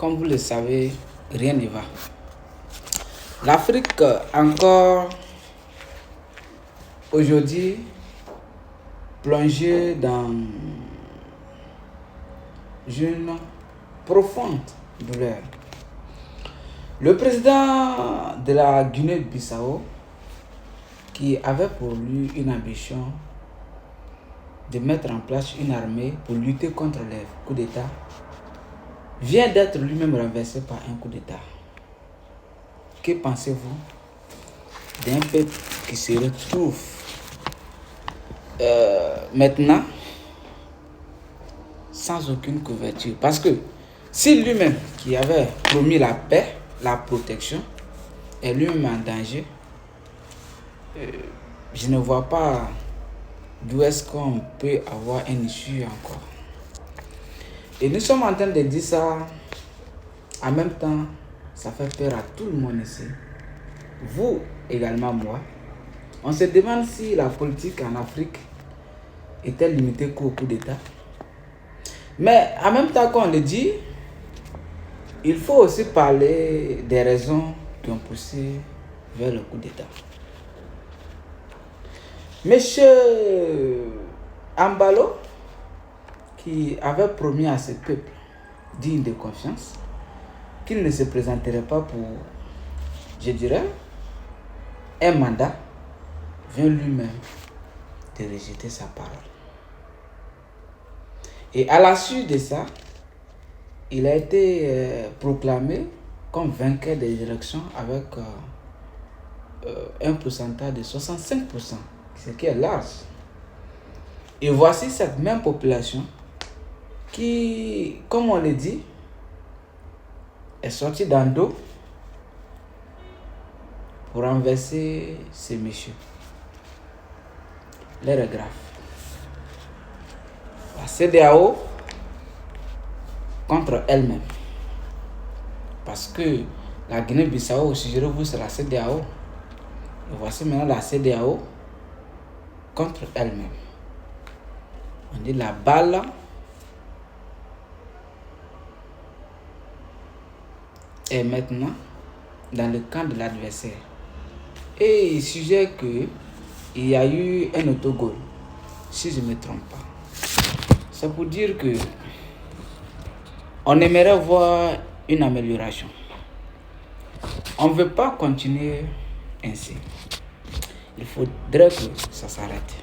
comme vous le savez, rien ne va. L'Afrique, encore aujourd'hui, plongée dans une profonde douleur. Le président de la Guinée-Bissau, qui avait pour lui une ambition de mettre en place une armée pour lutter contre les coups d'État, vient d'être lui-même renversé par un coup d'État. Que pensez-vous d'un peuple qui se retrouve maintenant sans aucune couverture? Parce que si lui-même qui avait promis la paix, la protection, est lui-même en danger, je ne vois pas d'où est-ce qu'on peut avoir un issue encore. Et nous sommes en train de dire ça, en même temps, ça fait peur à tout le monde ici. Vous également, moi. On se demande si la politique en Afrique était limitée qu'au coup d'État. Mais en même temps qu'on le dit, il faut aussi parler des raisons qui ont poussé vers le coup d'État. Monsieur Embalo, qui avait promis à ce peuple digne de confiance qu'il ne se présenterait pas pour, je dirais, un mandat, vient lui-même de rejeter sa parole. Et à la suite de ça, il a été proclamé comme vainqueur des élections avec un pourcentage de 65%, ce qui est large. Et voici cette même population qui, comme on le dit, est sortie dans l'eau pour renverser ces messieurs. L'heure est grave. La CEDEAO contre elle-même. Parce que la Guinée-Bissau, si je revois, c'est la CEDEAO. Et voici maintenant la CEDEAO contre elle-même. On dit la balle est maintenant dans le camp de l'adversaire. Et il suggère qu'il y a eu un autogol, si je ne me trompe pas. C'est pour dire que on aimerait voir une amélioration. On ne veut pas continuer ainsi. Il faudrait que ça s'arrête.